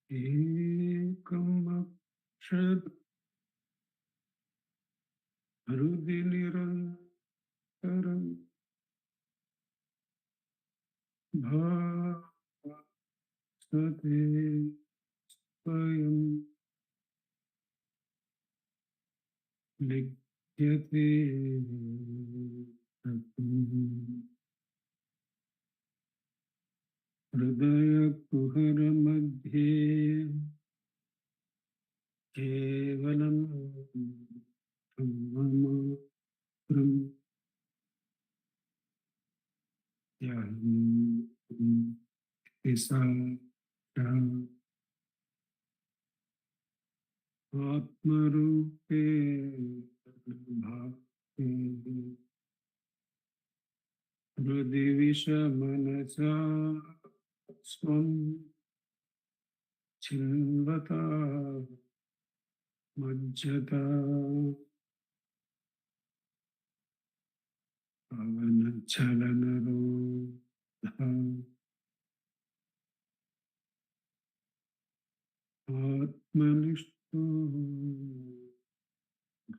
Ekam akshar hrudi nirantaram bhavasate svayam likyate tatum hridaya kuhara madhye kevalam brahmamatram yaham isara atmarupe bhakti hृदि विषमनसा swam चिन्वता मज्जता पवनचलनरोधा आत्मनिष्ठो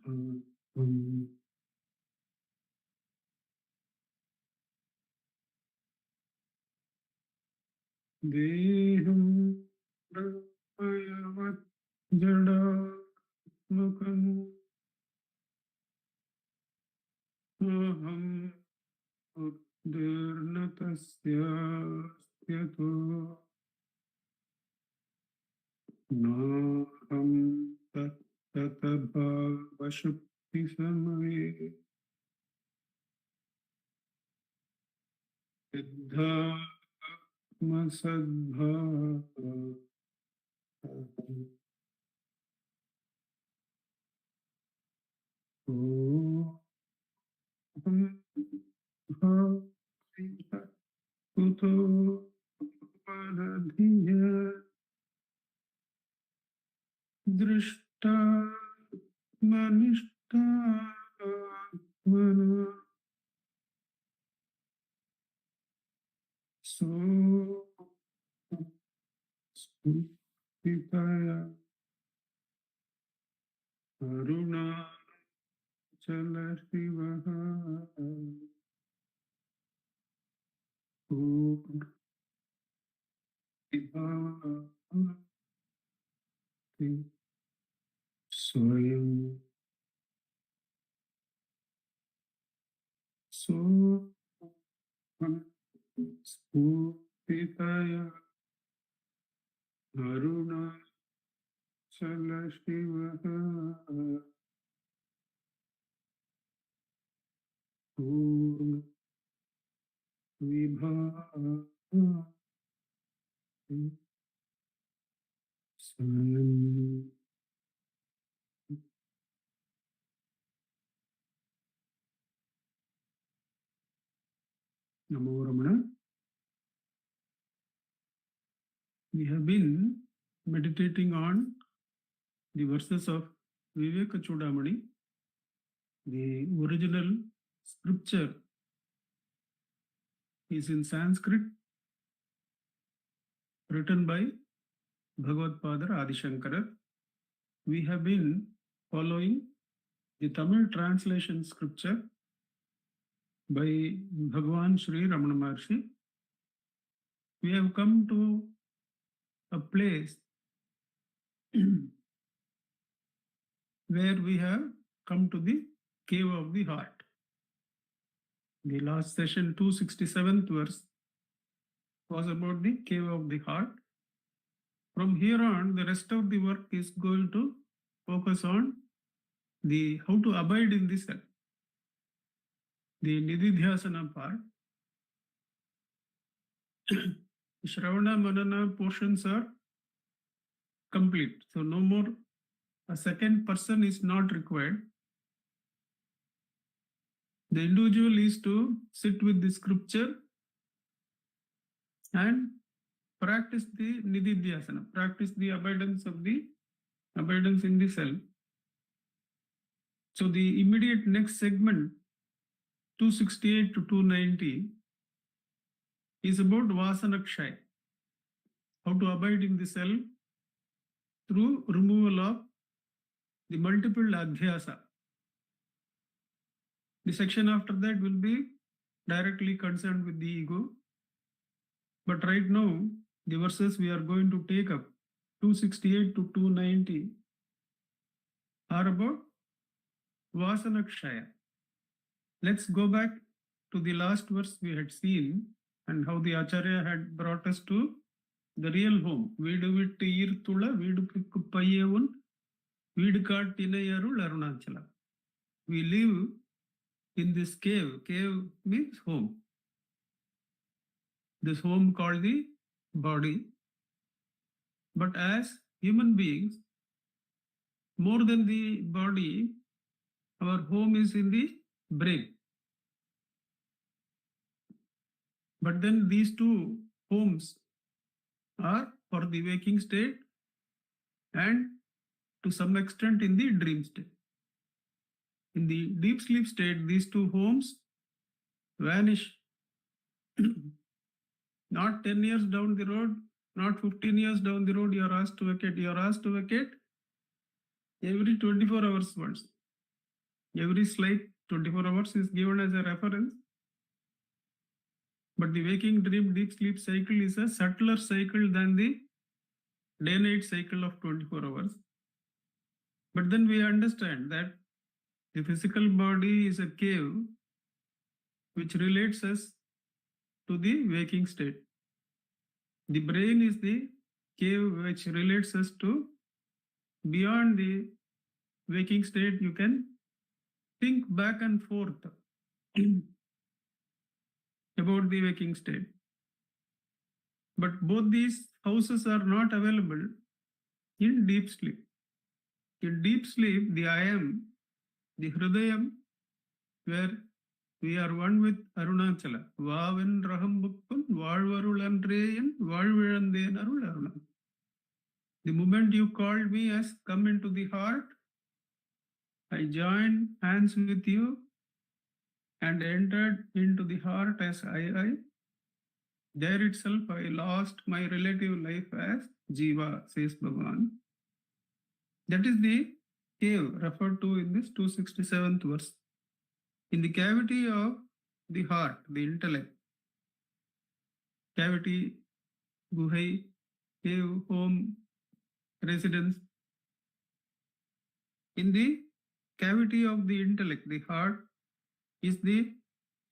भवम् देहं ब्रह्मयवत् जडात्मकम् अहम् उद्दीर्न तस्यास्त्यतो नाहं तत्तभावशुक्तिसमये सिद्धात्मसद्भाव कुतो परधिय दृष्टा मनिष्ठा आत्मना सो स्फुटितया अरुणाचल शिवः पूर्णिभाति स्वयं सो स्फुटितया अरुणाचल शिवः पूर्णविभाति स्वयं Namo Ramana. We have been meditating on the verses of Vivekachoodamani. The original scripture is in Sanskrit, written by Bhagavad Padar Adi Shankara. We have been following the Tamil translation scripture by Bhagavan Sri Ramana Maharshi. We have come to a place where we have come to the cave of the heart. The last session, 267th verse, was about the cave of the heart. From here on, the rest of the work is going to focus on the how to abide in the self. The Nididhyasana part. Shravana Manana portions are complete. So no more, a second person is not required. The individual is to sit with the scripture and practice the Nididhyasana, practice the abidance in the self. So the immediate next segment, 268 to 290, is about Vasanakshay, how to abide in the self through removal of the multiple adhyasa. The section after that will be directly concerned with the ego. But right now, the verses we are going to take up, 268 to 290, are about Vasanakshaya. Let's go back to the last verse we had seen and how the Acharya had brought us to the real home. Veedu vittu irthula veedu pikku payyavun veedu kaattinayarul Arunachala. We live in this cave. Cave means home. This home called the body. But as human beings, more than the body, our home is in the brain. But then these two homes are for the waking state and to some extent in the dream state. In the deep sleep state, these two homes vanish. Not 10 years down the road, not 15 years down the road, you are asked to vacate. You are asked to vacate every 24 hours once. Every slight 24 hours is given as a reference. But the waking dream deep sleep cycle is a subtler cycle than the day-night cycle of 24 hours. But then we understand that the physical body is a cave which relates us to the waking state. The brain is the cave which relates us to beyond the waking state. You can think back and forth about the waking state. But both these houses are not available in deep sleep. In deep sleep, the I am, the Hridayam, where we are one with Arunachala. Vaven Rahambukun, Valvarul Andreyan, Valvirandeyan Arul Aruna. The moment you called me as come into the heart, I joined hands with you and entered into the heart as I. There itself I lost my relative life as Jiva, says Bhagavan. That is the cave referred to in this 267th verse. In the cavity of the heart, the intellect, cavity, guhai, cave, home, residence. In the cavity of the intellect, the heart, is the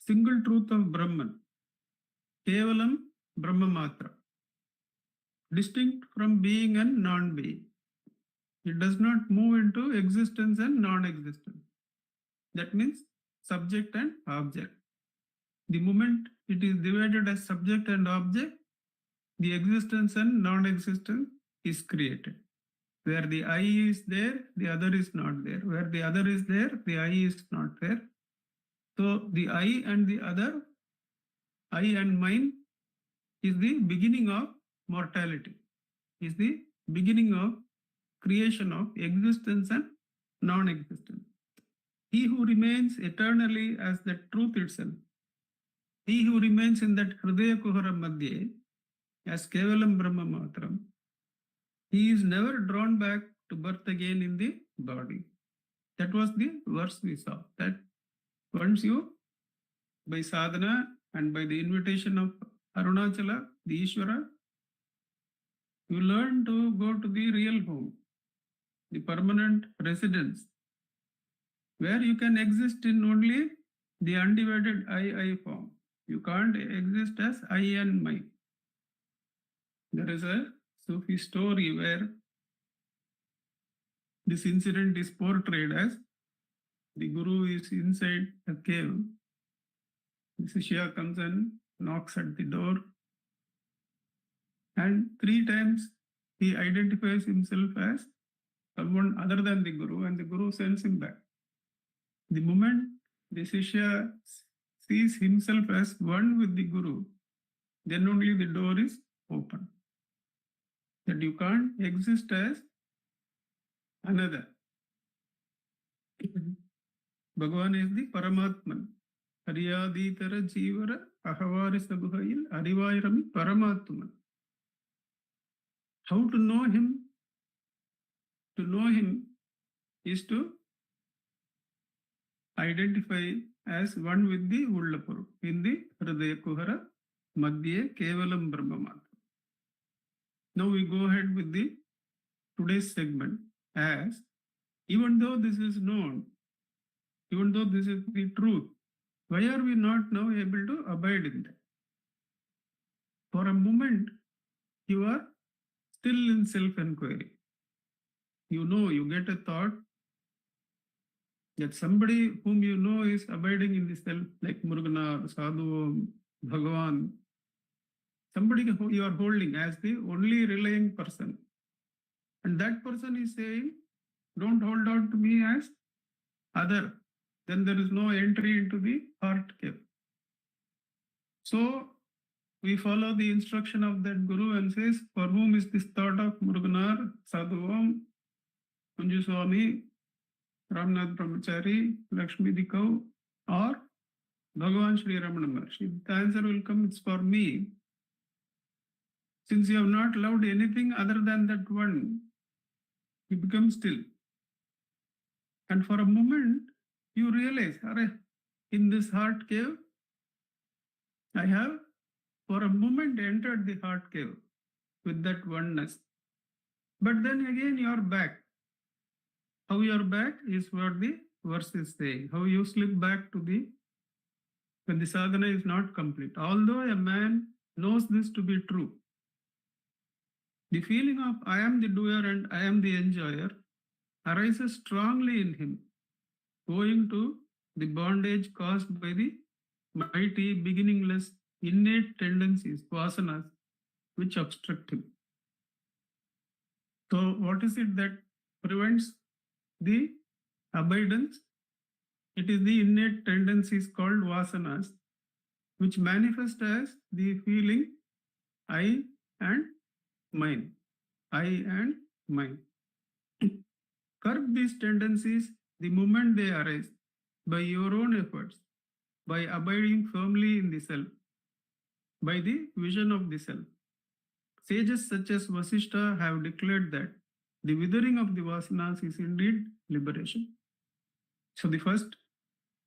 single truth of Brahman, Kevalam Brahma Matra, distinct from being and non-being. It does not move into existence and non-existence. That means subject and object. The moment it is divided as subject and object, the existence and non-existence is created. Where the I is there, the other is not there. Where the other is there, the I is not there. So the I and the other, I and mine, is the beginning of mortality, is the beginning of creation of existence and non-existence. He who remains eternally as the truth itself, he who remains in that Hridaya Kuhara Madhye as Kevalam Brahma Matram, he is never drawn back to birth again in the body. That was the verse we saw. That once you, by sadhana and by the invitation of Arunachala, the Ishvara, you learn to go to the real home, the permanent residence, where you can exist in only the undivided I form. You can't exist as I and mine. There is a Sufi story where this incident is portrayed as the Guru is inside a cave. The Shishya comes and knocks at the door, and 3 times he identifies himself as someone other than the Guru, and the Guru sends him back. The moment the Shishya sees himself as one with the Guru, then only the door is open. That you can't exist as another. Bhagavan is the Paramatman. Hariyaditara Jivara Ahavari Sabuhayil Arivairami Paramatman. How to know him? To know him is to identify as one with the Ullapuru. In the Hridaya Kuhara Madhye Kevalam Brahmamat. Now we go ahead with the today's segment as even though this is known, even though this is the truth, why are we not now able to abide in that? For a moment, you are still in self-enquiry. You know, you get a thought that somebody whom you know is abiding in the self, like Murugana, Sadhu, Bhagavan, somebody who you are holding as the only relying person. And that person is saying, don't hold on to me as other. Then there is no entry into the heart cave. So we follow the instruction of that Guru and says, for whom is this thought of Muruganar, Sadhuvam, Kunju Swami, Ramnath Brahmachari, Lakshmi the cow, or Bhagavan Sri Ramana Maharshi? The answer will come, it's for me. Since you have not loved anything other than that one, you become still. And for a moment, you realize, in this heart cave, I have for a moment entered the heart cave with that oneness. But then again, you are back. How you are back is what the verse is saying. How you slip back to when the sadhana is not complete. Although a man knows this to be true, the feeling of I am the doer and I am the enjoyer arises strongly in him, owing to the bondage caused by the mighty, beginningless, innate tendencies, vasanas, which obstruct him. So what is it that prevents the abidance? It is the innate tendencies called vasanas, which manifest as the feeling I and mine. I and mine. Curb these tendencies the moment they arise by your own efforts, by abiding firmly in the self, by the vision of the self. Sages such as Vasishtha have declared that the withering of the vasanas is indeed liberation. So the first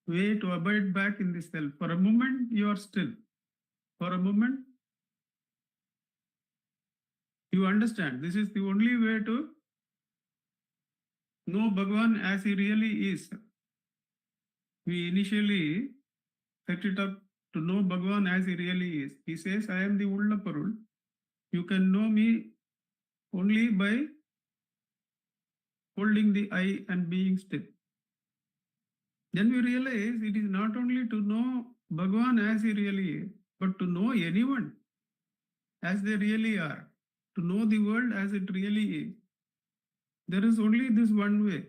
way to abide back in the self, for a moment you are still. For a moment you understand this is the only way to know Bhagavan as he really is. We initially set it up to know Bhagavan as he really is. He says, I am the Ullaparul. You can know me only by holding the I and being still. Then we realize it is not only to know Bhagavan as he really is, but to know anyone as they really are, to know the world as it really is. There is only this one way.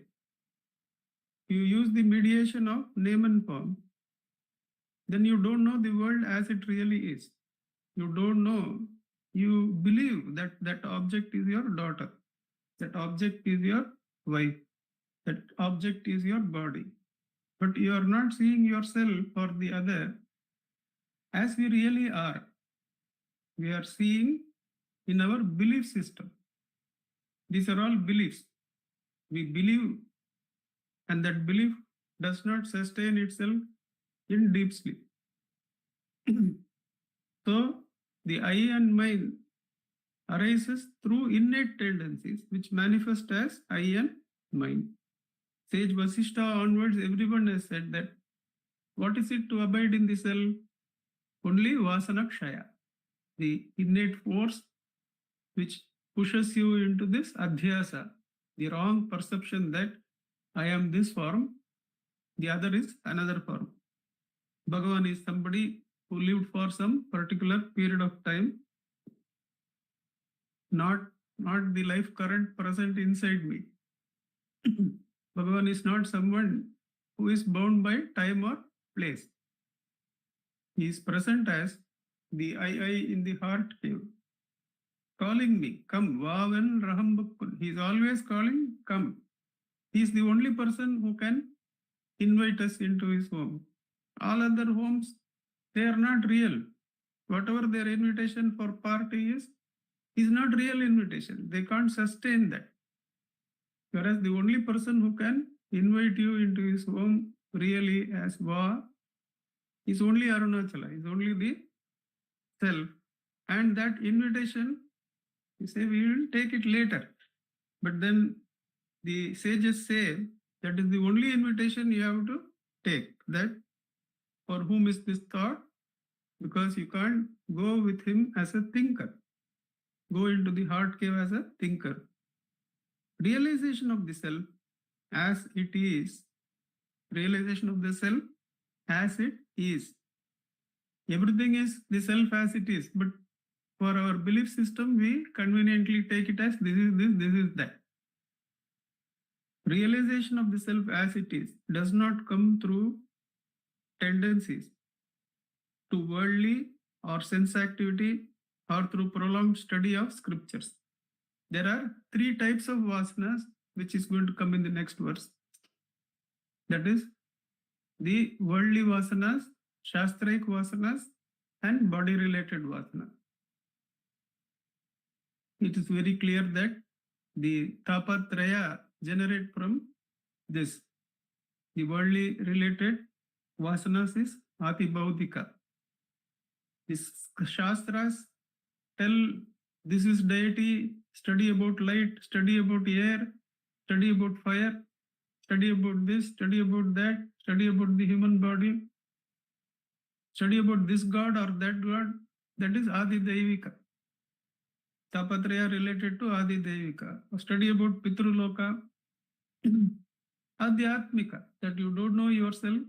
You use the mediation of name and form, then you don't know the world as it really is. You don't know. You believe that that object is your daughter, that object is your wife, that object is your body. But you are not seeing yourself or the other as we really are. We are seeing in our belief system. These are all beliefs. We believe, and that belief does not sustain itself in deep sleep. So the I and mine arises through innate tendencies which manifest as I and mine. Sage Vasishtha onwards, everyone has said that what is it to abide in the self? Only Vasanakshaya, the innate force which pushes you into this adhyasa, the wrong perception that I am this form, the other is another form. Bhagavan is somebody who lived for some particular period of time, not the life current present inside me. Bhagavan is not someone who is bound by time or place. He is present as the I in the heart cave, calling me, come, Vavan Raham Bukkun. He is always calling, come. He is the only person who can invite us into his home. All other homes, they are not real. Whatever their invitation for party is not real invitation. They can't sustain that. Whereas the only person who can invite you into his home really as Va is only Arunachala, is only the self. And that invitation, you say, we will take it later. But then the sages say that is the only invitation you have to take. That for whom is this thought? Because you can't go with him as a thinker. Go into the heart cave as a thinker. Realization of the self as it is. Realization of the self as it is. Everything is the self as it is. But for our belief system, we conveniently take it as this is this, this is that. Realization of the self as it is does not come through tendencies to worldly or sense activity or through prolonged study of scriptures. There are three types of vasanas, which is going to come in the next verse. That is the worldly vasanas, shastraik vasanas, and body-related vasanas. It is very clear that the tapatraya generate from this. The worldly related vasanas is ati bhaudika. These shastras tell this is deity, study about light, study about air, study about fire, study about this, study about that, study about the human body, study about this god or that god. That is adi daivika. Tapatraya related to adi daivika. Study about pitruloka, adhyatmika, that you don't know yourself.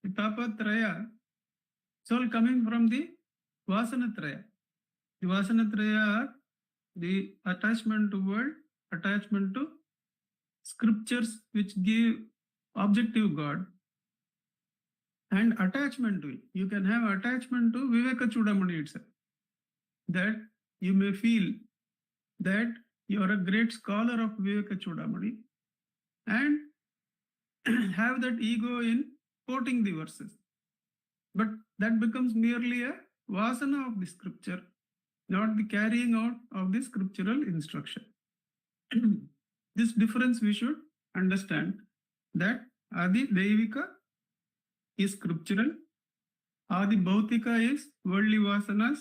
The tapatraya, it's all coming from the vasanatraya. The vasanatraya are the attachment to world, attachment to scriptures which give objective God, and attachment to it. You can have attachment to Vivekachoodamani itself. That you may feel that you are a great scholar of Vivekachoodamani and have that ego in quoting the verses. But that becomes merely a vasana of the scripture, not the carrying out of the scriptural instruction. This difference we should understand, that Adi Daivika is scriptural, Adi Bhautika is worldly vasanas,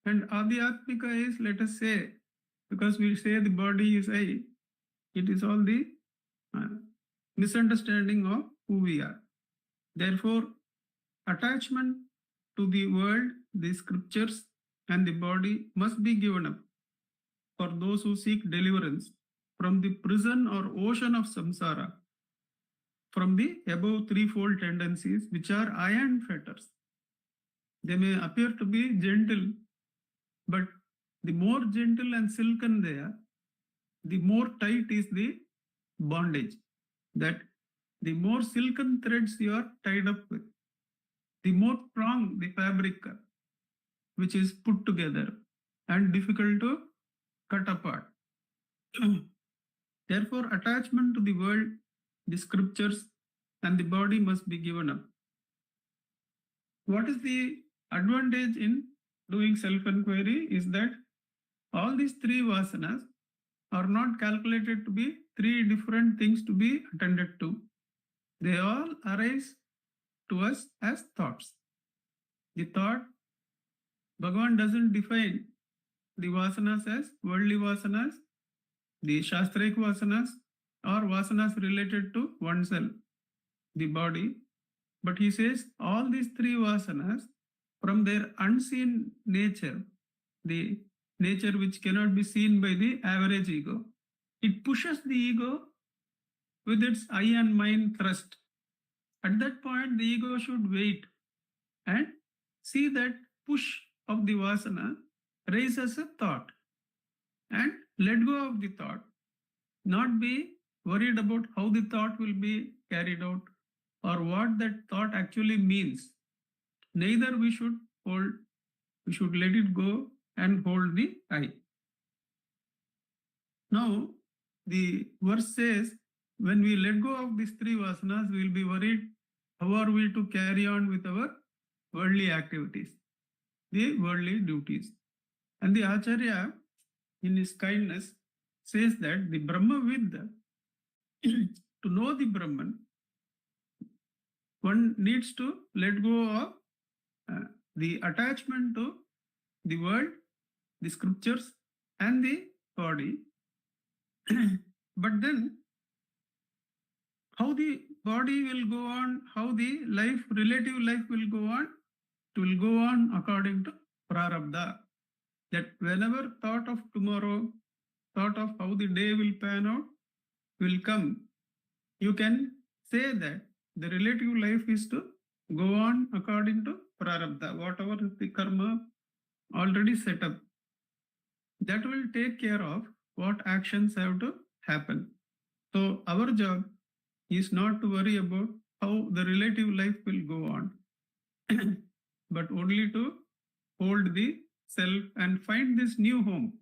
and Adi Atmika is, let us say, because we say the body is I, it is all the misunderstanding of who we are. Therefore, attachment to the world, the scriptures, and the body must be given up for those who seek deliverance from the prison or ocean of samsara, from the above threefold tendencies, which are iron fetters. They may appear to be gentle, but the more gentle and silken they are, the more tight is the bondage. That the more silken threads you are tied up with, the more strong the fabric which is put together and difficult to cut apart. Therefore, attachment to the world, the scriptures, and the body must be given up. What is the advantage in doing self-enquiry is that all these three vasanas are not calculated to be three different things to be attended to. They all arise to us as thoughts. The thought, Bhagavan doesn't define the vasanas as worldly vasanas, the shastraik vasanas, or vasanas related to oneself, the body. But he says all these three vasanas, from their unseen nature, the nature which cannot be seen by the average ego, it pushes the ego with its I and mine thrust. At that point, the ego should wait and see that push of the vasana raises a thought and let go of the thought, not be worried about how the thought will be carried out or what that thought actually means. Neither we should hold, we should let it go and hold the I. Now, the verse says, when we let go of these three vasanas, we will be worried how are we to carry on with our worldly activities, the worldly duties. And the Acharya, in his kindness, says that the Brahmavid To know the Brahman, one needs to let go of the attachment to the world, the scriptures, and the body. But then, how the body will go on, how the life, relative life will go on, it will go on according to prarabdha. That whenever thought of tomorrow, thought of how the day will pan out, will come, you can say that the relative life is to go on according to prarabdha, whatever is the karma already set up. That will take care of what actions have to happen. So our job is not to worry about how the relative life will go on, but only to hold the self and find this new home,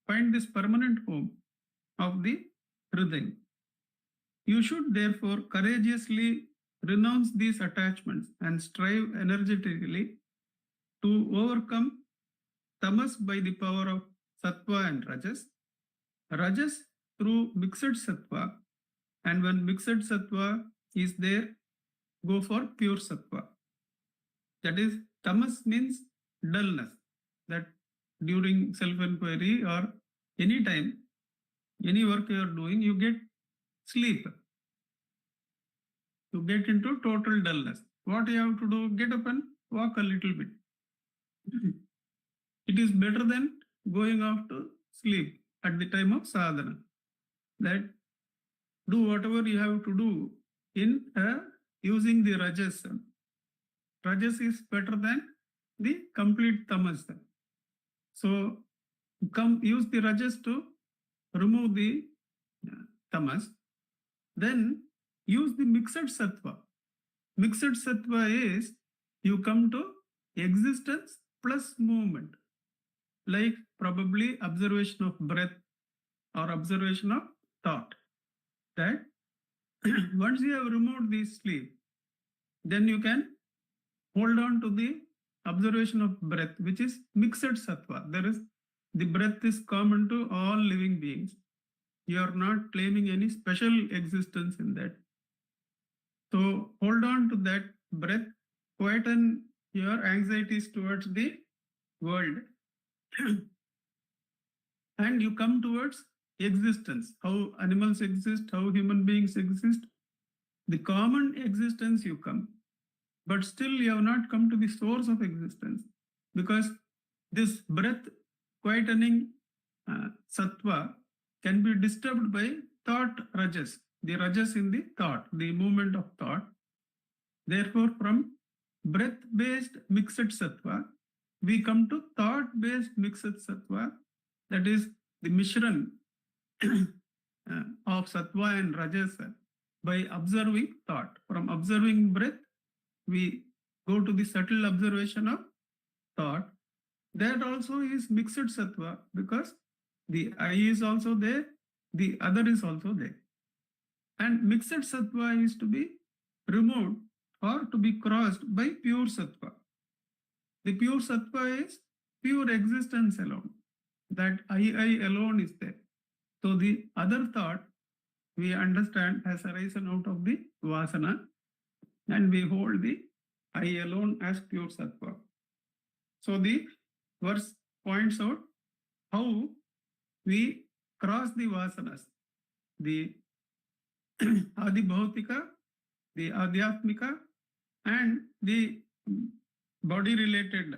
find this permanent home of the Hriday. You should therefore courageously renounce these attachments and strive energetically to overcome tamas by the power of sattva and rajas, rajas through mixed sattva, and when mixed sattva is there, go for pure sattva. That is, tamas means dullness, that during self-enquiry or any time, any work you are doing, you get sleep. You get into total dullness. What you have to do? Get up and walk a little bit. It is better than going off to sleep at the time of sadhana. That do whatever you have to do in using the rajas. Rajas is better than the complete tamas. So use the rajas to remove the tamas. Then use the mixed sattva. Mixed sattva is you come to existence plus movement, like probably observation of breath or observation of thought. That once you have removed the sleep, then you can hold on to the observation of breath, which is mixed sattva. There is the breath is common to all living beings. You are not claiming any special existence in that. So hold on to that breath, quieten your anxieties towards the world, and you come towards existence, how animals exist, how human beings exist, the common existence you come. But still you have not come to the source of existence, because this breath quietening sattva can be disturbed by thought rajas, the rajas in the thought, the movement of thought. Therefore, from breath-based mixed sattva, we come to thought-based mixed sattva, that is the Mishran of sattva and rajas by observing thought. From observing breath, we go to the subtle observation of thought. That also is mixed sattva, because the I is also there, the other is also there. And mixed sattva is to be removed or to be crossed by pure sattva. The pure sattva is pure existence alone. That I alone is there. So the other thought we understand has arisen out of the vasana, and we hold the I alone as pure sattva. So the verse points out how we cross the vasanas, the adibhautika, the adhyatmika, and the body related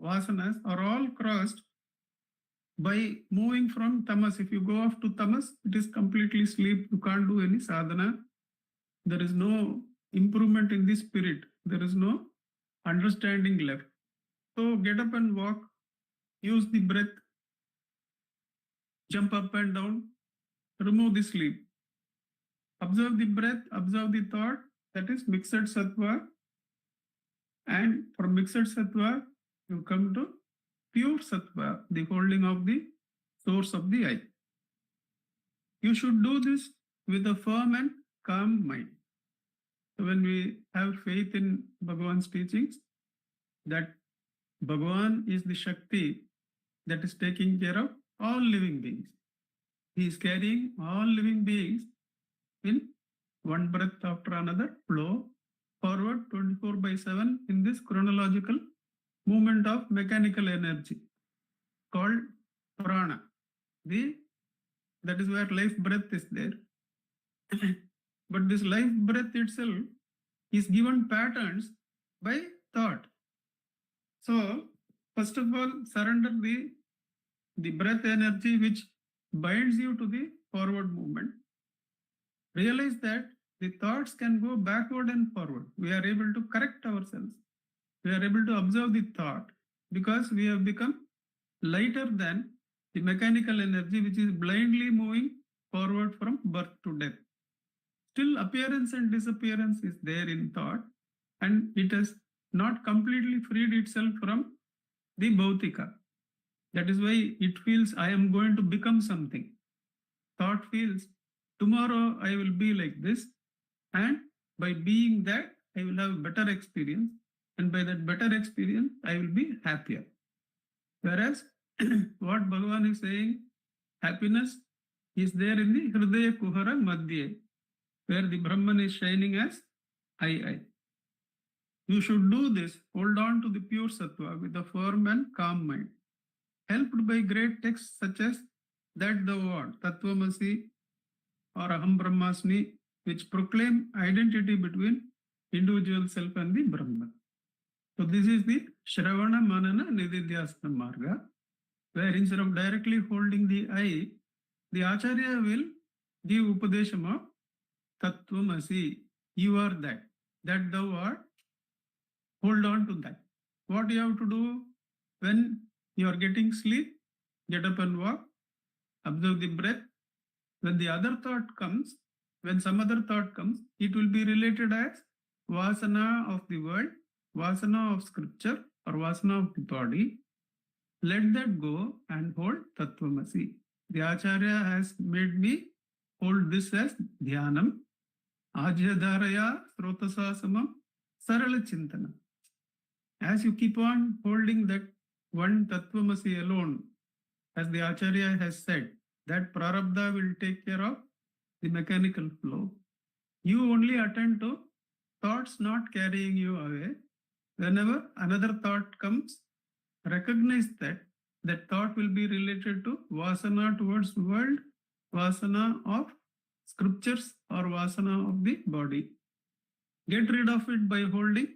vasanas are all crossed by moving from tamas. If you go off to tamas, it is completely sleep. You can't do any sadhana. There is no improvement in the spirit. There is no understanding left. So get up and walk, use the breath, jump up and down, remove the sleep. Observe the breath, observe the thought, that is mixed sattva. And from mixed sattva, you come to pure sattva, the holding of the source of the I. You should do this with a firm and calm mind. So when we have faith in Bhagavan's teachings, that Bhagavan is the Shakti that is taking care of all living beings. He is carrying all living beings in one breath after another, flow forward 24/7 in this chronological movement of mechanical energy called prana. That is where life breath is there. But this life breath itself is given patterns by thought. So, first of all, surrender the breath energy which binds you to the forward movement. Realize that the thoughts can go backward and forward. We are able to correct ourselves. We are able to observe the thought because we have become lighter than the mechanical energy which is blindly moving forward from birth to death. Still, appearance and disappearance is there in thought, and it has not completely freed itself from the bhautika. That is why it feels I am going to become something. Thought feels tomorrow I will be like this, and by being that I will have better experience, and by that better experience I will be happier. Whereas what Bhagavan is saying, happiness is there in the Hridaya Kuhara Madhye, where the Brahman is shining as I. You should do this, hold on to the pure sattva with a firm and calm mind. Helped by great texts such as that thou art, Tattvamasi or Aham Brahmasmi, which proclaim identity between individual self and the Brahman. So this is the Shravana Manana Nididhyasana Marga, where instead of directly holding the I, the Acharya will give Upadesham of Tattvamasi, you are that thou art, hold on to that. What you have to do when you are getting sleep, get up and walk, observe the breath. When the other thought comes, when some other thought comes, it will be related as Vasana of the world, Vasana of scripture, or Vasana of the body. Let that go and hold Tattvamasi. The Acharya has made me hold this as Dhyanam, Ajyadharaya Srotasa Samam, Sarala Chintana. As you keep on holding that one Tattvamasi alone, as the Acharya has said, that Prarabdha will take care of the mechanical flow. You only attend to thoughts not carrying you away. Whenever another thought comes, recognize that that thought will be related to Vasana towards the world, Vasana of scriptures, or Vasana of the body. Get rid of it by holding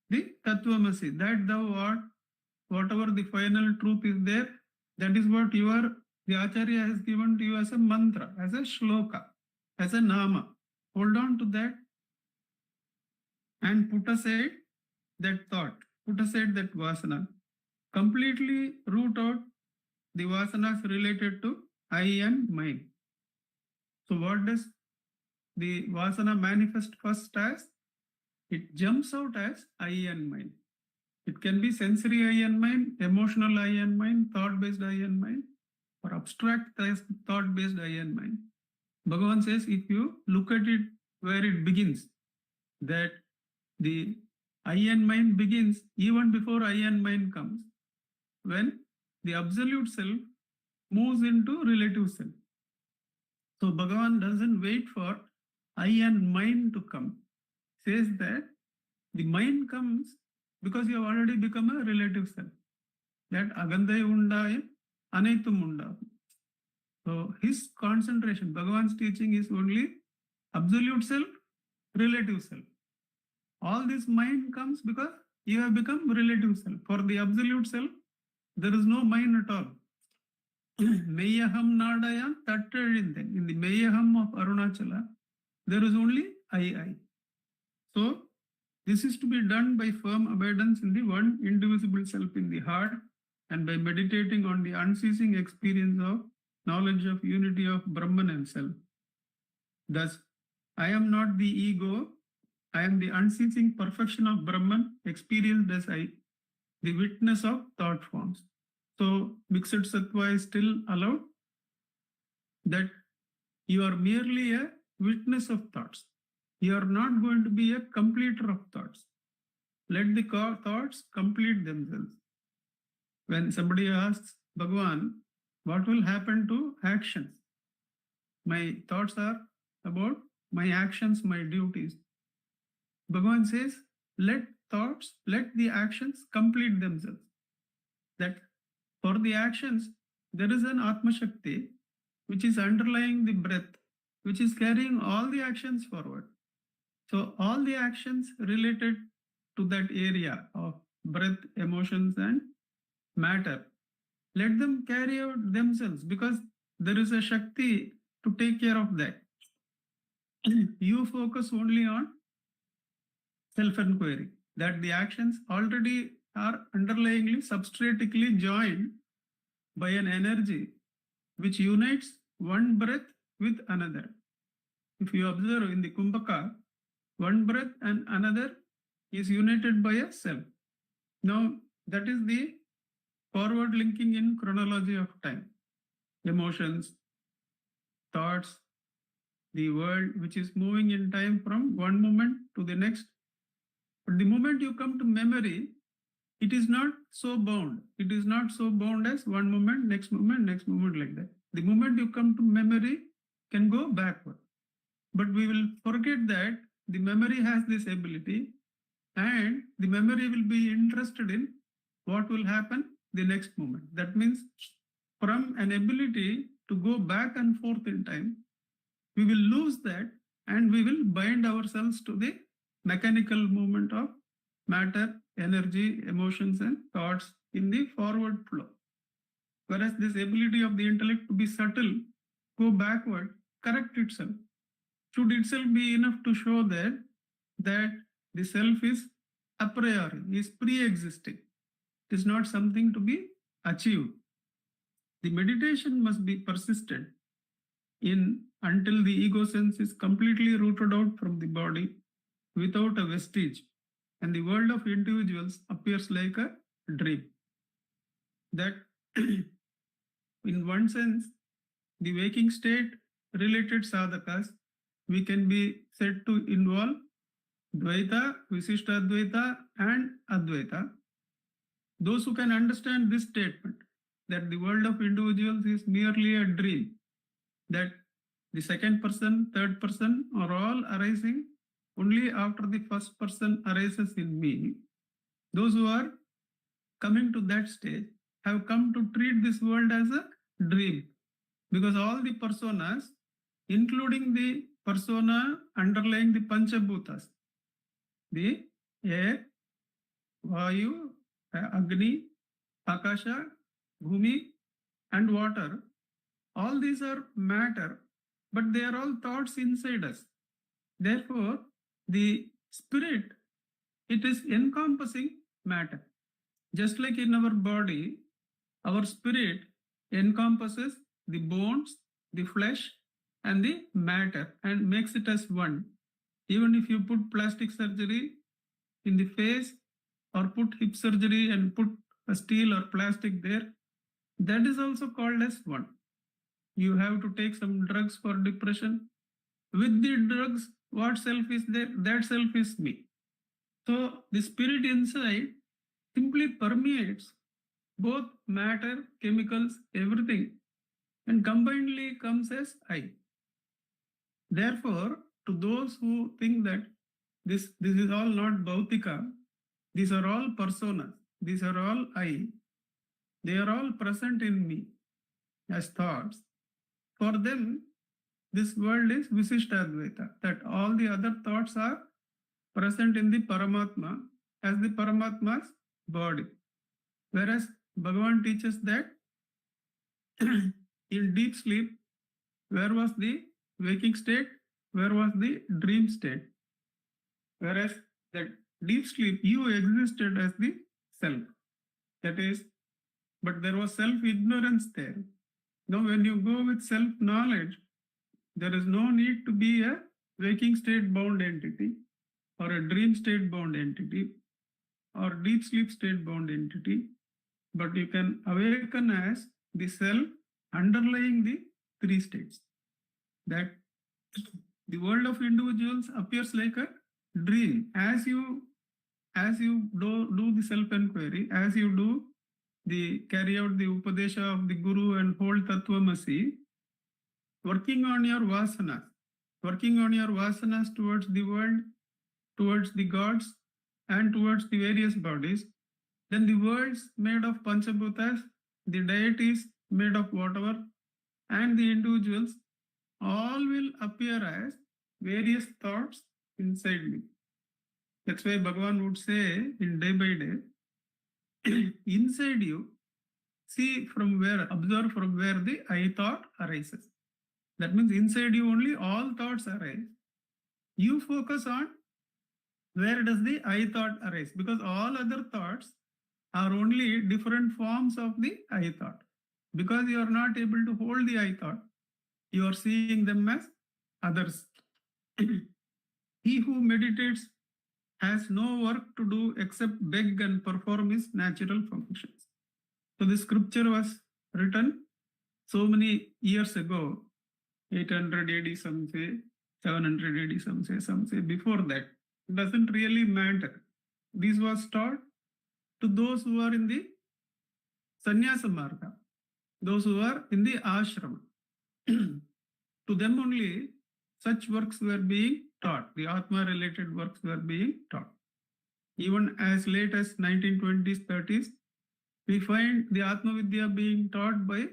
the Tattvamasi, that thou art, whatever the final truth is there, that is what the Acharya has given to you as a mantra, as a shloka, as a nama. Hold on to that and put aside that thought, put aside that vasana. Completely root out the vasanas related to I and mine. So what does the vasana manifest first as? It jumps out as I and mine. It can be sensory I and mine, emotional I and mine, thought-based I and mine, or abstract thought-based I and mine. Bhagavan says, if you look at it where it begins, that the I and mine begins even before I and mine comes, when the absolute self moves into relative self. So Bhagavan doesn't wait for I and mine to come. Says that the mind comes because you have already become a relative self. That agandai undayam, anaitum undayam. So his concentration, Bhagavan's teaching is only absolute self, relative self. All this mind comes because you have become relative self. For the absolute self, there is no mind at all. Meyaham nadayam tattazhinten. In the Meyaham of Arunachala, there is only I. So this is to be done by firm abidance in the one indivisible self in the heart, and by meditating on the unceasing experience of knowledge of unity of Brahman and self. Thus, I am not the ego, I am the unceasing perfection of Brahman, experienced as I, the witness of thought forms. So, mixed sattva is still allowed, that you are merely a witness of thoughts. You are not going to be a completer of thoughts. Let the thoughts complete themselves. When somebody asks Bhagavan, what will happen to actions? My thoughts are about my actions, my duties. Bhagavan says, let thoughts, let the actions complete themselves. That for the actions, there is an Atma Shakti which is underlying the breath, which is carrying all the actions forward. So all the actions related to that area of breath, emotions, and matter, let them carry out themselves, because there is a Shakti to take care of that. You focus only on self-enquiry, that the actions already are underlyingly, substratically joined by an energy which unites one breath with another. If you observe in the Kumbhaka, one breath and another is united by a self. Now, that is the forward linking in chronology of time. Emotions, thoughts, the world which is moving in time from one moment to the next. But the moment you come to memory, it is not so bound. It is not so bound as one moment, next moment, like that. The moment you come to memory can go backward. But we will forget that the memory has this ability, and the memory will be interested in what will happen the next moment. That means from an ability to go back and forth in time, we will lose that, and we will bind ourselves to the mechanical movement of matter, energy, emotions, and thoughts in the forward flow. Whereas this ability of the intellect to be subtle, go backward, correct itself, should itself be enough to show that the self is a priori, is pre-existing. It is not something to be achieved. The meditation must be persistent until the ego sense is completely rooted out from the body without a vestige, and the world of individuals appears like a dream. That in one sense, the waking state related sadhakas, we can be said to involve Dvaita, Visishtadvaita, and Advaita. Those who can understand this statement, that the world of individuals is merely a dream, that the second person, third person are all arising only after the first person arises in me. Those who are coming to that stage have come to treat this world as a dream, because all the personas, including the persona underlying the Panchabhutas, the air, Vayu, Agni, Akasha, Bhumi, and water, all these are matter, but they are all thoughts inside us. Therefore, the spirit, it is encompassing matter. Just like in our body, our spirit encompasses the bones, the flesh, and the matter, and makes it as one. Even if you put plastic surgery in the face, or put hip surgery and put a steel or plastic there, that is also called as one. You have to take some drugs for depression. With the drugs, what self is there? That self is me. So the spirit inside simply permeates both matter, chemicals, everything, and combinedly comes as I. Therefore, to those who think that this is all not Bhautika, these are all personas, these are all I, they are all present in me as thoughts. For them, this world is Visishtadvaita, that all the other thoughts are present in the Paramatma as the Paramatma's body. Whereas Bhagavan teaches that in deep sleep, where was the waking state? Where was the dream state? Whereas that deep sleep, you existed as the self. That is, but there was self-ignorance there. Now, when you go with self-knowledge, there is no need to be a waking state bound entity, or a dream state bound entity, or deep sleep state bound entity, but you can awaken as the self underlying the three states. That the world of individuals appears like a dream. As you do the self-enquiry, as you do carry out the Upadesha of the Guru and hold Tattvamasi, working on your vasanas, working on your vasanas towards the world, towards the gods, and towards the various bodies, then the worlds made of Panchabhutas, the deities made of whatever, and the individuals all will appear as various thoughts inside me. That's why Bhagavan would say in day by day, inside you, see from where, observe from where the I thought arises. That means inside you only all thoughts arise. You focus on where does the I thought arise, because all other thoughts are only different forms of the I thought. Because you are not able to hold the I thought, you are seeing them as others. He who meditates has no work to do except beg and perform his natural functions. So the scripture was written so many years ago, 800 AD some say, 700 AD some say before that. It doesn't really matter. This was taught to those who are in the sannyasa marga, those who are in the ashrama. To them only such works were being taught. The Atma related works were being taught. Even as late as 1920s, 30s, we find the Atma Vidya being taught by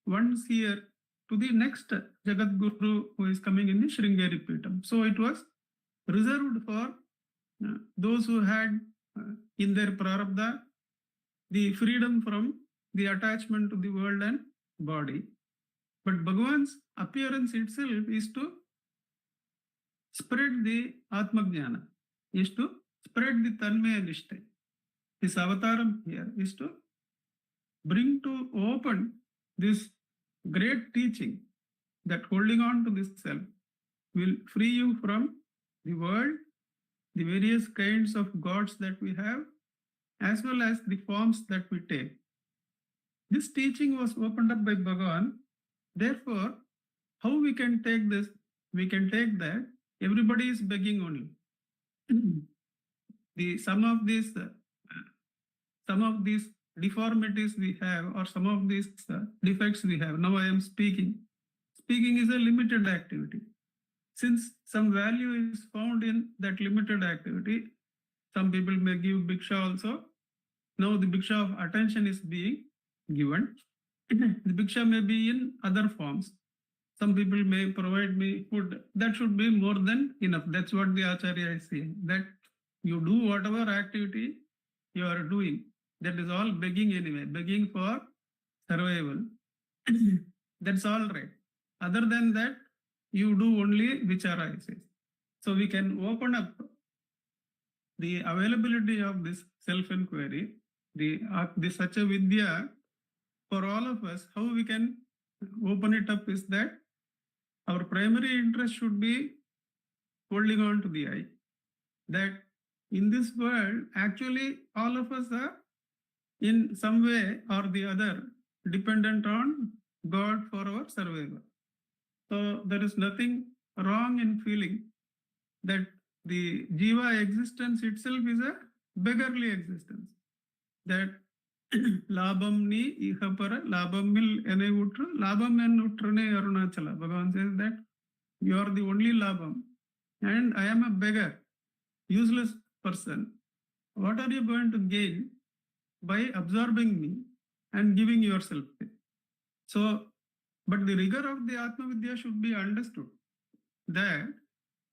one seer to the next Jagat Guru who is coming in the Sringeri Peetam. So it was reserved for those who had in their prarabdha the freedom from the attachment to the world and body. But Bhagavan's appearance itself is to spread the Atma Jnana, is to spread the Tanmaya Nishta. His avataram here is to bring to open this great teaching that holding on to this self will free you from the world, the various kinds of gods that we have, as well as the forms that we take. This teaching was opened up by Bhagavan. Therefore, how we can take this? We can take that everybody is begging only. Some of these deformities we have, or some of these defects we have. Now I am speaking. Speaking is a limited activity. Since some value is found in that limited activity, some people may give bhiksha also. Now the bhiksha of attention is being given. The bhiksha may be in other forms. Some people may provide me food. That should be more than enough. That's what the Acharya is saying. That you do whatever activity you are doing. That is all begging anyway. Begging for survival. That's all right. Other than that, you do only vichara, I say. So we can open up the availability of this self-enquiry, the Sacha Vidya, for all of us. How we can open it up is that our primary interest should be holding on to the I. That in this world, actually all of us are in some way or the other dependent on God for our survival. So there is nothing wrong in feeling that the jiva existence itself is a beggarly existence. That labam ni ihapara labam mil ene utru labam en utrane arunachala. Bhagavan says that you are the only labam and I am a beggar, useless person. What are you going to gain by absorbing me and giving yourself? So, but the rigor of the Atma Vidya should be understood. That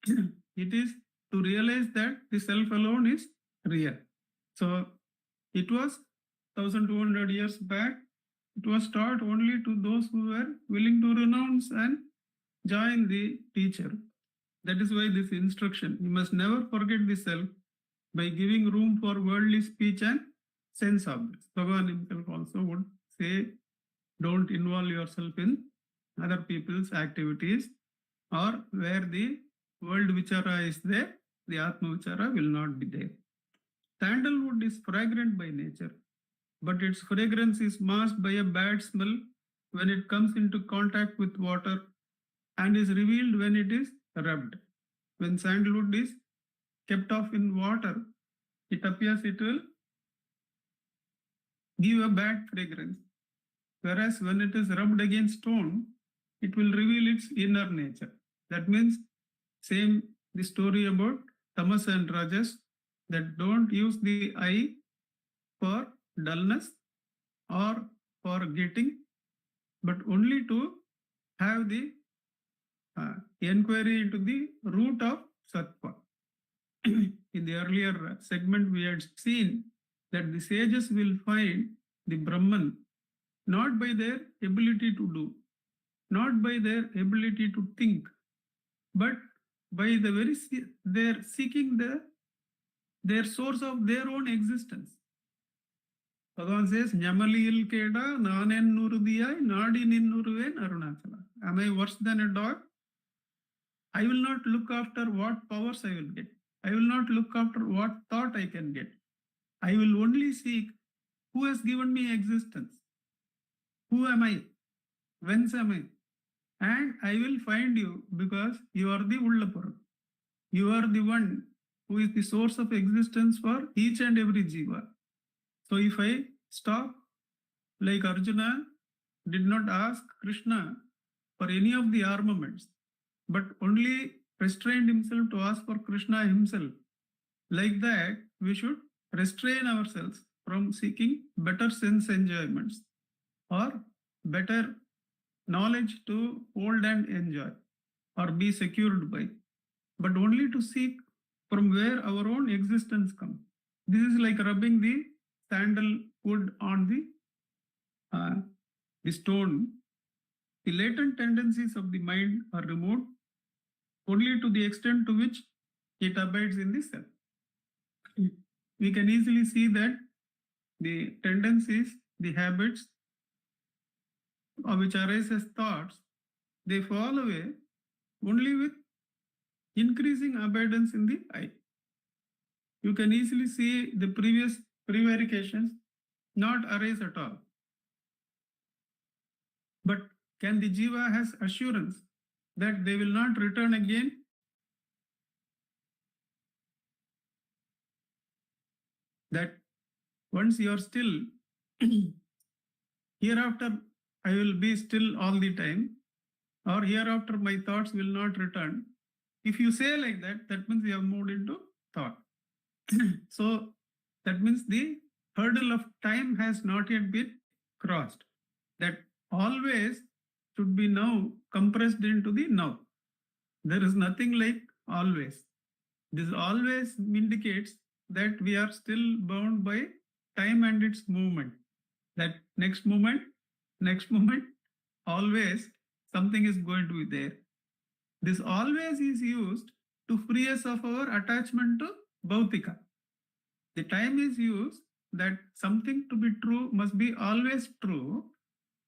it is to realize that the self alone is real. So it was 1200 years back. It was taught only to those who were willing to renounce and join the teacher. That is why this instruction, you must never forget the self by giving room for worldly speech and sense objects. Bhagavan himself also would say, don't involve yourself in other people's activities, or where the world vichara is there, the Atma vichara will not be there. Sandalwood is fragrant by nature, but its fragrance is masked by a bad smell when it comes into contact with water and is revealed when it is rubbed. When sandalwood is kept off in water, it appears it will give a bad fragrance. Whereas when it is rubbed against stone, it will reveal its inner nature. That means same the story about tamas and rajas, that don't use the eye for dullness or for getting, but only to have the inquiry into the root of sattva. In the earlier segment, we had seen that the sages will find the Brahman not by their ability to do, not by their ability to think, but by the very they're seeking their source of their own existence. Bhagavan says, Nyamalil Keda, Nanen Nurudiyai, Nadi Ninnuruven Arunachala. Am I worse than a dog? I will not look after what powers I will get. I will not look after what thought I can get. I will only seek who has given me existence. Who am I? Whence am I? And I will find you because you are the Ullapur. You are the one who is the source of existence for each and every jiva. So if I stop, like Arjuna did not ask Krishna for any of the armaments, but only restrained himself to ask for Krishna himself. Like that, we should restrain ourselves from seeking better sense enjoyments or better knowledge to hold and enjoy or be secured by, but only to seek from where our own existence comes. This is like rubbing the sandalwood on the stone. The latent tendencies of the mind are removed only to the extent to which it abides in the self. We can easily see that the tendencies, the habits, which arise as thoughts, they fall away only with increasing abundance in the I. You can easily see the previous prevarications not arise at all. But can the jiva has assurance that they will not return again? That once you are still, hereafter I will be still all the time, or hereafter my thoughts will not return. If you say like that, that means you have moved into thought. So that means the hurdle of time has not yet been crossed. That always should be now compressed into the now. There is nothing like always. This always indicates that we are still bound by time and its movement. That next moment, always something is going to be there. This always is used to free us of our attachment to Bhautika. The time is used that something to be true must be always true,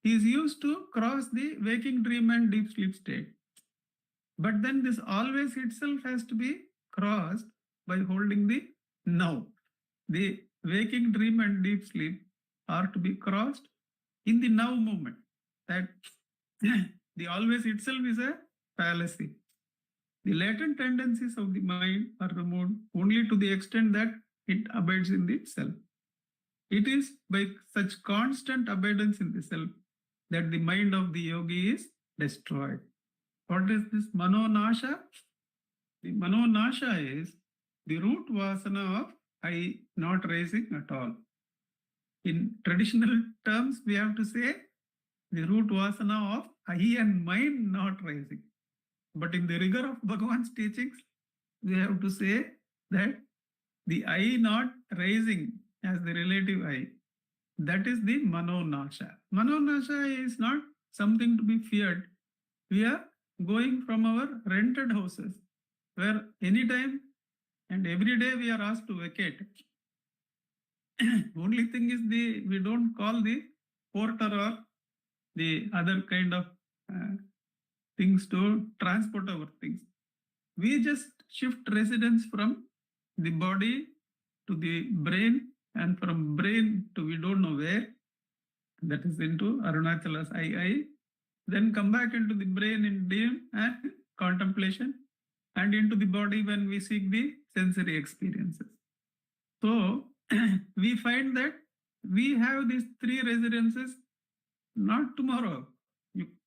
is used to cross the waking dream and deep sleep state. But then this always itself has to be crossed by holding the now. The waking dream and deep sleep are to be crossed in the now moment. That the always itself is a fallacy. The latent tendencies of the mind are removed only to the extent that it abides in the self. It is by such constant abidance in the self that the mind of the yogi is destroyed. What is this Manonasha? The Manonasha is the root vasana of I not rising at all. In traditional terms, we have to say the root vasana of I and mind not rising. But in the rigor of Bhagavan's teachings, we have to say that the I not rising as the relative I, that is the Manonasha. Manonasha is not something to be feared. We are going from our rented houses, where anytime and every day we are asked to vacate. Only thing is we don't call the porter or the other kind of things to transport our things. We just shift residence from the body to the brain, and from brain to we don't know where, that is into Arunachala's I, then come back into the brain in dream and contemplation, and into the body when we seek the sensory experiences. So we find that we have these three residences not tomorrow.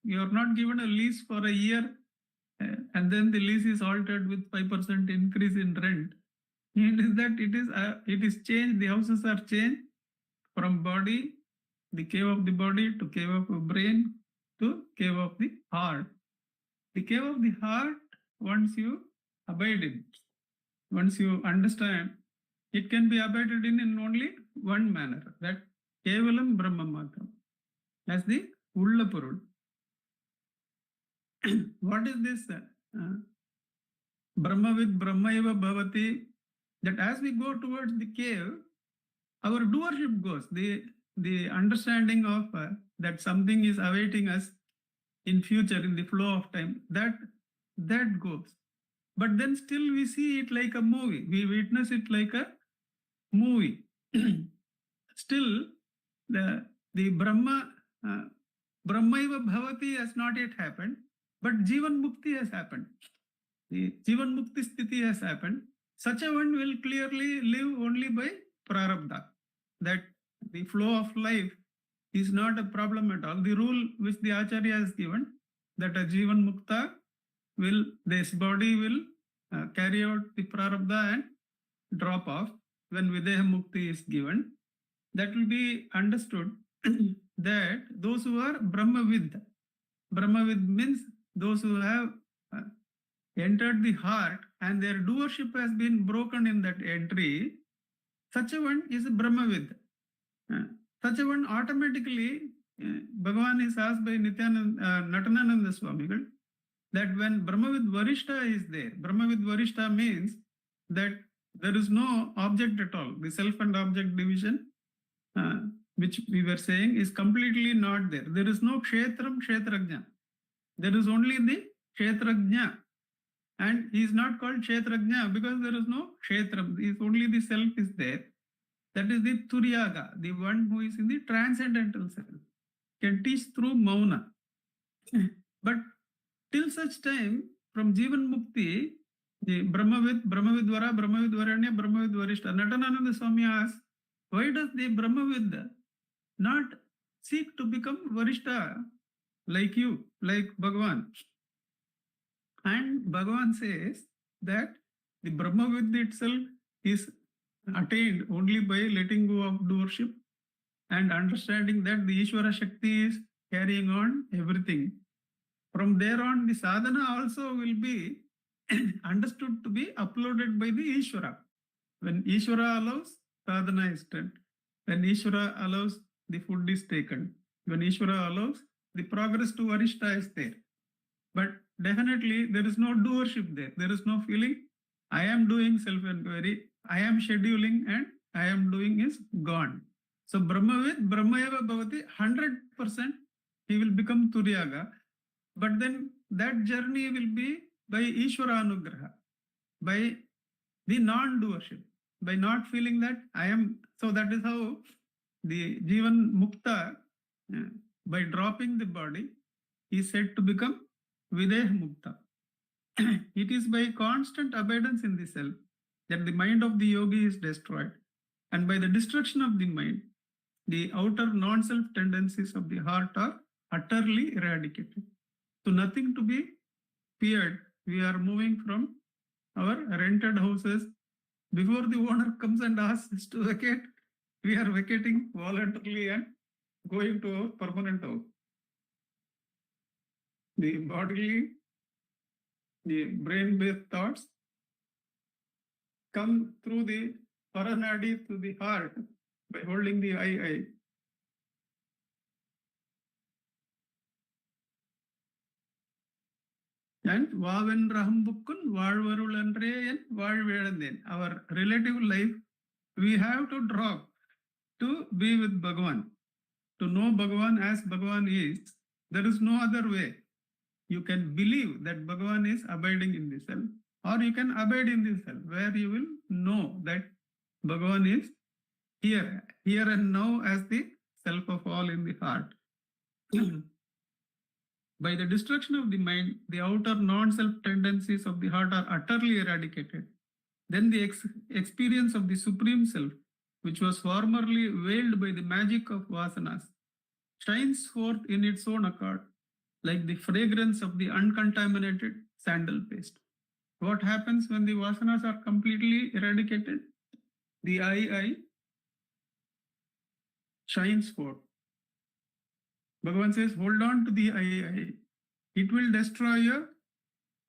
You are not given a lease for a year and then the lease is altered with 5% increase in rent. It is that it is changed. The houses are changed from body, the cave of the body, to cave of the brain, to cave of the heart. The cave of the heart, once you abide in, once you understand, it can be abided in only one manner, that Kevalam Brahma Matram, as the Ulla Purul. What is this? Brahmavid Brahmaiva Bhavati, that as we go towards the cave, our doership goes. The understanding of that something is awaiting us in future, in the flow of time, that goes. But then still we see it like a movie. We witness it like a movie. Still, the Brahmaiva Bhavati has not yet happened, but Jivan Mukti has happened. The Jivan Mukti Sthiti has happened. Such a one will clearly live only by Prarabdha. That the flow of life is not a problem at all. The rule which the Acharya has given, that a Jivan Mukta will, this body will carry out the Prarabdha and drop off when Videha Mukti is given. That will be understood that those who are Brahmavid means those who have entered the heart and their doership has been broken in that entry, such a one is Brahmavid. Such a one automatically, Bhagavan is asked by Natanananda Swamigal, that when Brahmavid Varishta is there, Brahmavid Varishta means that there is no object at all. The self and object division, which we were saying, is completely not there. There is no Kshetram, Kshetrajna. There is only the Kshetrajna. And he is not called Kshetrajna because there is no Kshetram. It is only the self is there. That is the Turyaga, the one who is in the transcendental self, can teach through Mauna. But till such time, from Jivan Mukti, the Brahmavidvara, Brahmavidvaranya, Brahmavidvarishta, Natanananda Swami asks, why does the Brahmavid not seek to become Varishta like you, like Bhagavan? And Bhagavan says that the Brahmavid itself is attained only by letting go of doership and understanding that the Ishvara Shakti is carrying on everything. From there on, the sadhana also will be understood to be uploaded by the Ishvara. When Ishvara allows, sadhana is done. When Ishvara allows, the food is taken. When Ishvara allows, the progress to Varishta is there. But definitely there is no doership there. There is no feeling, I am doing self-enquiry, I am scheduling, and I am doing is gone. So Brahmavid, Brahmayava Bhavati, 100% he will become Turyaga. But then that journey will be by Ishvara Anugraha, by the non-doership, by not feeling that I am. So that is how the Jivan Mukta, by dropping the body, is said to become Videha Mukta. It is by constant abidance in the self that the mind of the yogi is destroyed. And by the destruction of the mind, the outer non-self tendencies of the heart are utterly eradicated. So nothing to be feared. We are moving from our rented houses. Before the owner comes and asks us to vacate, we are vacating voluntarily and going to our permanent house. The bodily, the brain-based thoughts come through the paranadi to the heart by holding the I. And Vaven Rahambukun, Valvarulandre, and Valvedan. Our relative life, we have to drop to be with Bhagavan. To know Bhagavan as Bhagavan is, there is no other way. You can believe that Bhagavan is abiding in the self, or you can abide in the self, where you will know that Bhagavan is here and now as the self of all in the heart. By the destruction of the mind, the outer non-self tendencies of the heart are utterly eradicated. Then the experience of the Supreme Self, which was formerly veiled by the magic of vasanas, shines forth in its own accord, like the fragrance of the uncontaminated sandal paste. What happens when the vasanas are completely eradicated? The I shines forth. Bhagavan says, hold on to the I. It will destroy your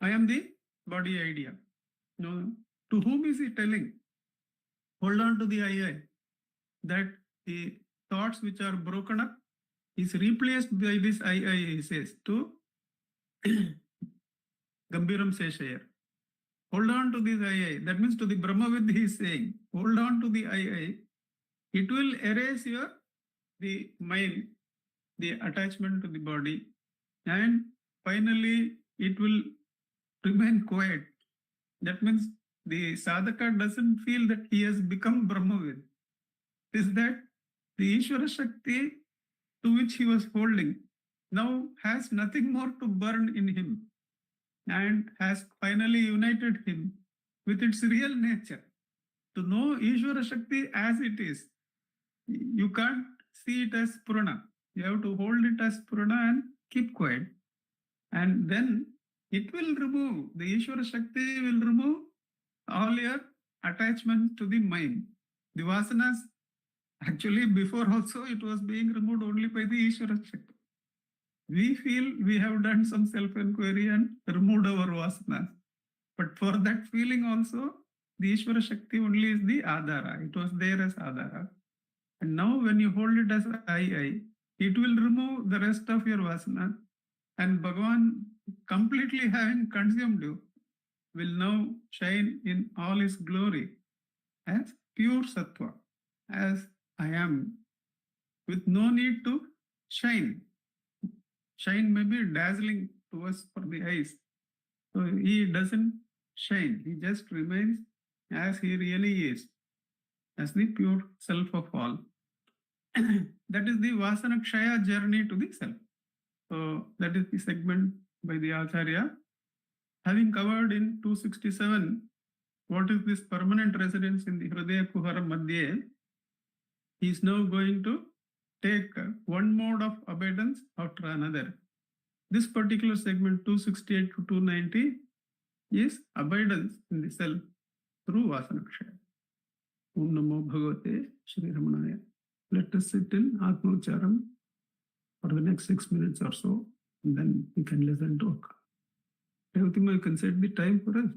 I am the body idea. No. To whom is he telling? Hold on to the I. That the thoughts which are broken up is replaced by this I, he says, to Gambiram Seshayar. Hold on to this I. That means to the Brahmavid he is saying, hold on to the I. It will erase your the mind, the attachment to the body, and finally it will remain quiet. That means the sadhaka doesn't feel that he has become Brahmavid. It is that the Ishvara Shakti to which he was holding now has nothing more to burn in him and has finally united him with its real nature. To know Ishvara Shakti as it is, you can't see it as Purana. You have to hold it as Purana and keep quiet. And then it will remove, the Ishvara Shakti will remove all your attachment to the mind. The vasanas, actually before also it was being removed only by the Ishvara Shakti. We feel we have done some self-enquiry and removed our vasanas. But for that feeling also, the Ishvara Shakti only is the Adhara. It was there as Adhara. And now when you hold it as I, it will remove the rest of your vasana. And Bhagavan, completely having consumed you, will now shine in all his glory as pure sattva, as I am, with no need to shine. Shine may be dazzling to us for the eyes. So he doesn't shine, he just remains as he really is, as the pure self of all. That is the Vasana Kshaya journey to the self. So that is the segment by the Acharya. Having covered in 267 what is this permanent residence in the Hridaya Kuhara Madhye, he is now going to take one mode of abidance after another. This particular segment 268 to 290 is abidance in the self through Vasana Kshaya. Om Namo Bhagavate Shri Ramanaya. Let us sit in Atma Ucharam for the next 6 minutes or so, and then we can listen to Akka. Everything you can set the time for us.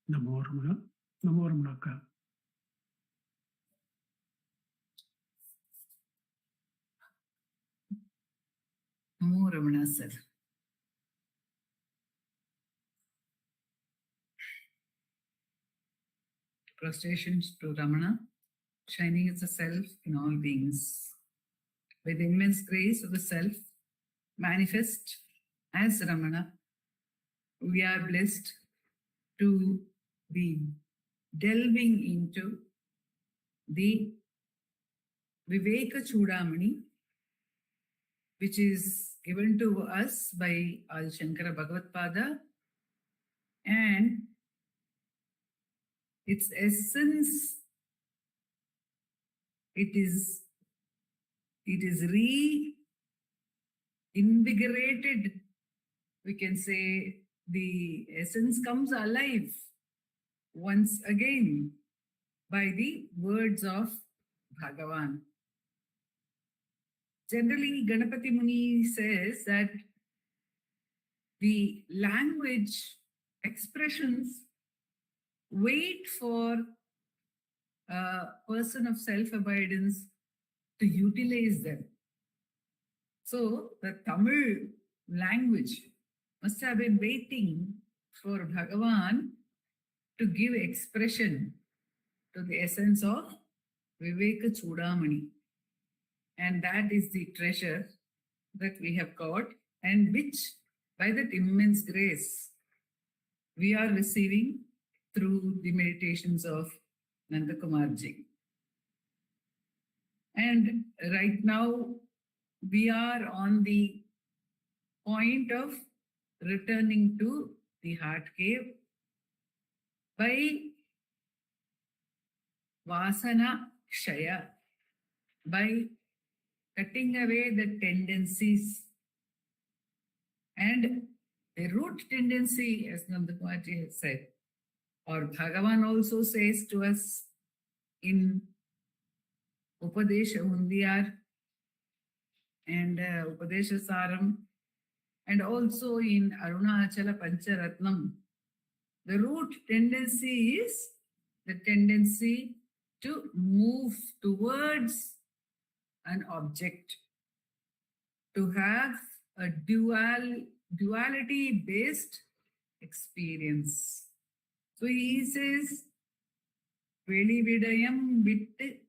Namo Ramana. Namo Ramanaka. Namo Ramana, sir. Prostrations to Ramana, shining as the self in all beings. By the immense grace of the self, manifest as Ramana, we are blessed to be delving into the Vivekachoodamani, which is given to us by Adi Shankara Bhagavatpada, and its essence, it is reinvigorated. We can say the essence comes alive once again by the words of Bhagavan. Generally, Ganapati Muni says that the language expressions wait for a person of self-abidance to utilize them. So the Tamil language must have been waiting for Bhagavan to give expression to the essence of Vivekachoodamani. And that is the treasure that we have got, and which, by that immense grace, we are receiving through the meditations of Nandakumar ji. And right now, we are on the point of returning to the heart cave by Vasana Kshaya, by cutting away the tendencies. And the root tendency, as Nandakumar ji has said, or Bhagavan also says to us in Upadesha Undiyar and Upadesha Saram, and also in Arunachala Pancharatnam, the root tendency is the tendency to move towards an object, to have a duality-based experience. So he says, Veli vidayam vitte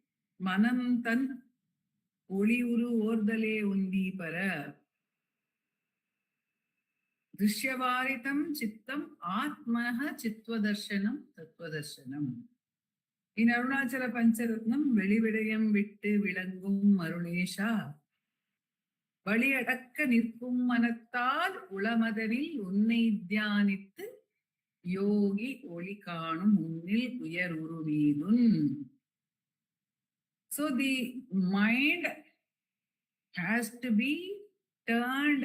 manam tan oli uru ordale undi para drishyavaritam chittam atmaha chittvadarsanam tattvadarsanam. In Arunachala Pancharatnam, Veli vidayam vitte vilangum marulesha வழியடக்க நிற்கும் மனத்தால் உளமதனில் உன்னை தியானித்து யோகி ஒளி காணும் முன்னில் உயர் உருவீதுன். So the mind has to be turned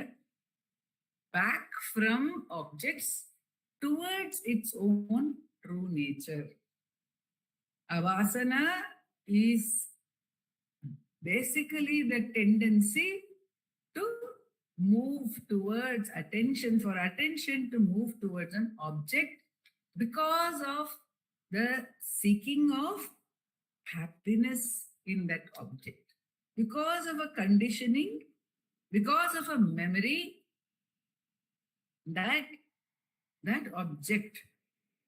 back from objects towards its own true nature. Avasana is basically the tendency to move towards attention, for attention to move towards an object because of the seeking of happiness in that object, because of a conditioning, because of a memory that that object,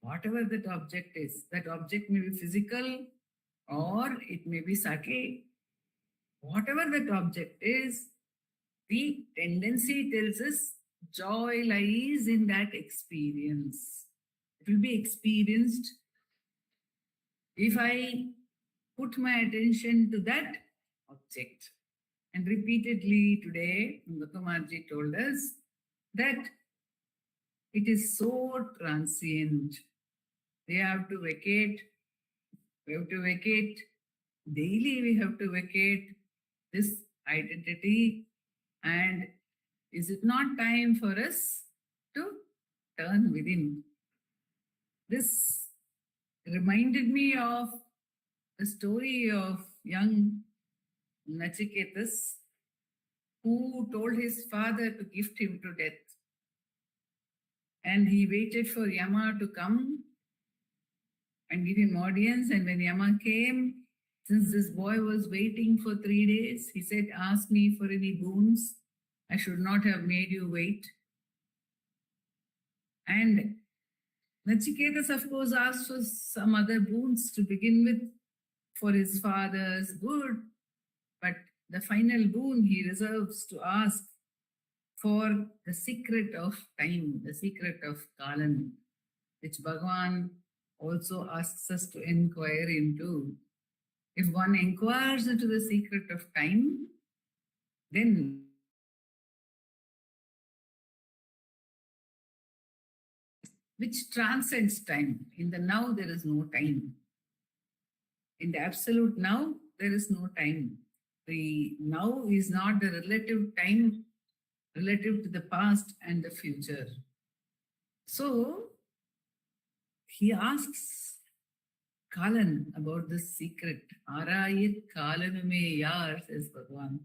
whatever that object is, that object may be physical or it may be subtle, whatever that object is, the tendency tells us joy lies in that experience. It will be experienced if I put my attention to that object. And repeatedly today, Nandakumar ji told us that it is so transient. We have to vacate. Daily we have to vacate this identity. And is it not time for us to turn within? This reminded me of the story of young Nachiketas, who told his father to gift him to death. And he waited for Yama to come and give him audience. And when Yama came, since this boy was waiting for 3 days, he said, ask me for any boons. I should not have made you wait. And Nachiketas, of course, asked for some other boons to begin with for his father's good. But the final boon he reserves to ask for the secret of time, the secret of Kalan, which Bhagavan also asks us to inquire into. If one inquires into the secret of time, then which transcends time. In the now, there is no time. In the absolute now, there is no time. The now is not the relative time relative to the past and the future. So, he asks Kalan about this secret. Arayit Kalanume Yar, says Bhagavan.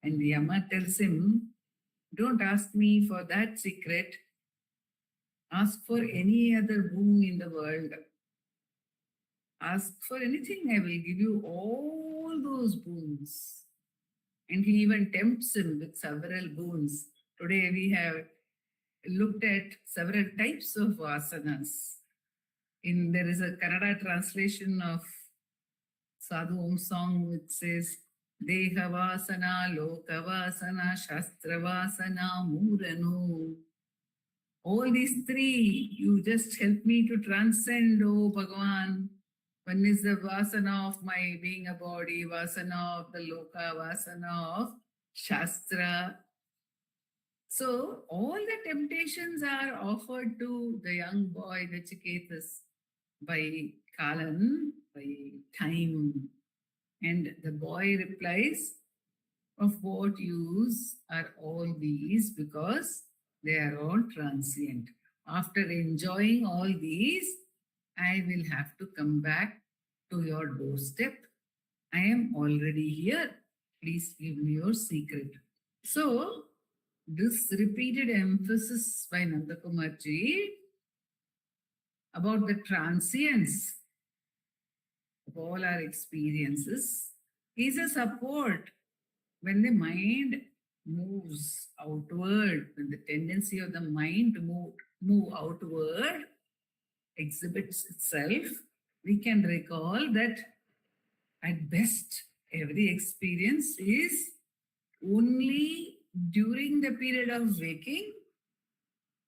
And the Yama tells him, don't ask me for that secret. Ask for any other boon in the world. Ask for anything, I will give you all those boons. And he even tempts him with several boons. Today we have looked at several types of vasanas. There is a Kannada translation of Sadhu Om song which says, Deha Vasana, Loka Vasana, Shastra Vasana, Murano. All these three, you just help me to transcend, oh Bhagavan. One is the vasana of my being a body, vasana of the loka, vasana of Shastra. So all the temptations are offered to the young boy, Nachiketas, by Kalan, by time. And the boy replies, of what use are all these? Because they are all transient. After enjoying all these, I will have to come back to your doorstep. I am already here. Please give me your secret. So, this repeated emphasis by Nandakumarji about the transience of all our experiences is a support when the mind moves outward, when the tendency of the mind to move outward exhibits itself, we can recall that at best every experience is only during the period of waking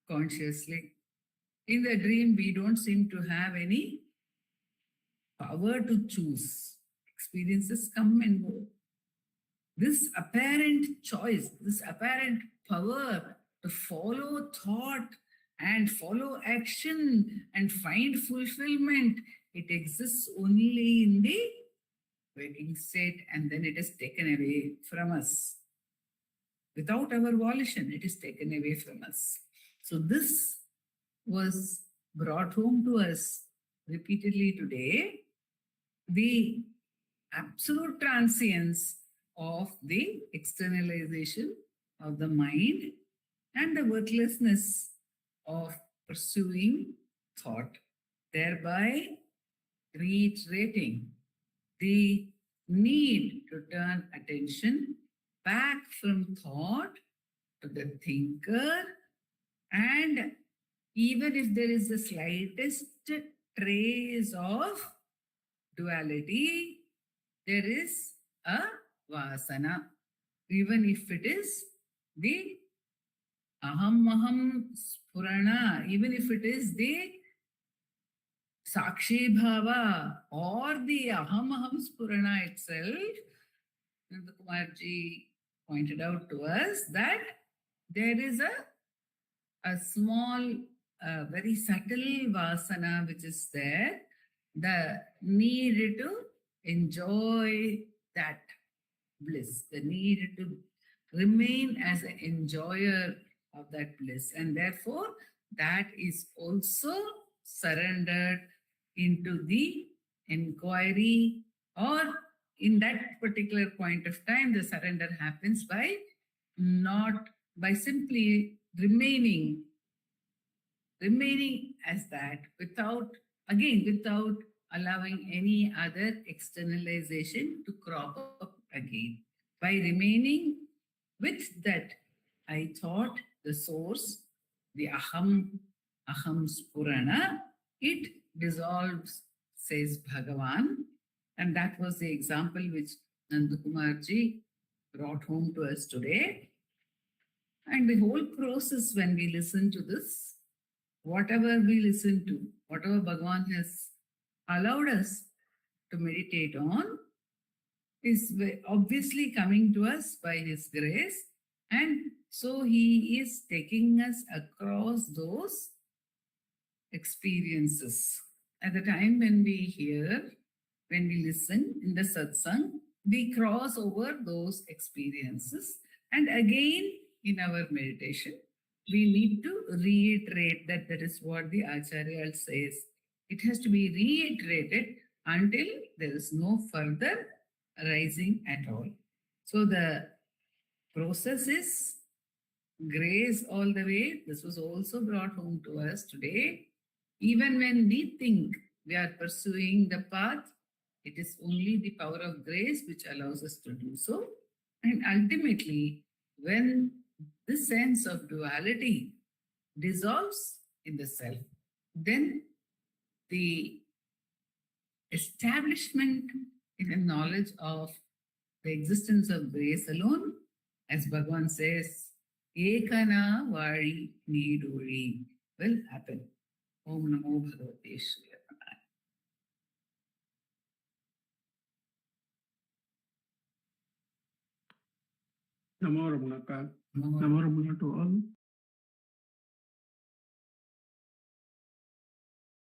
consciously. In the dream, we don't seem to have any power to choose. Experiences come and go. This apparent choice, this apparent power to follow thought and follow action and find fulfillment, it exists only in the waking state, and then it is taken away from us. Without our volition, it is taken away from us. So this was brought home to us repeatedly today, the absolute transience of the externalization of the mind and the worthlessness of pursuing thought, thereby reiterating the need to turn attention back from thought to the thinker, and even if there is the slightest trace of duality, there is a vasana, even if it is the aham spurana, even if it is the sakshi bhava or the aham spurana itself. Nandakumarji pointed out to us that there is a small, very subtle vasana which is there, the need to enjoy that bliss, the need to remain as an enjoyer of that bliss, and therefore that is also surrendered into the inquiry, or in that particular point of time the surrender happens by simply remaining as that without again, without allowing any other externalization to crop up again. By remaining with that, I thought, the source, the aham spurana, it dissolves, says Bhagavan. And that was the example which Nandakumarji brought home to us today. And the whole process, when we listen to this, whatever we listen to, whatever Bhagavan has allowed us to meditate on, is obviously coming to us by His grace. And so He is taking us across those experiences. At the time when we hear, when we listen in the satsang, we cross over those experiences. And again, in our meditation, we need to reiterate that. That is what the Acharya says. It has to be reiterated until there is no further arising at all. So the process is grace all the way. This was also brought home to us today. Even when we think we are pursuing the path, it is only the power of grace which allows us to do so. And ultimately, when this sense of duality dissolves in the self, then the establishment in the knowledge of the existence of grace alone, as Bhagavan says, Ekana Vari Niduri, will happen. Om Namo Bhagavate Shri Ramanaya. Namo Ramana to all.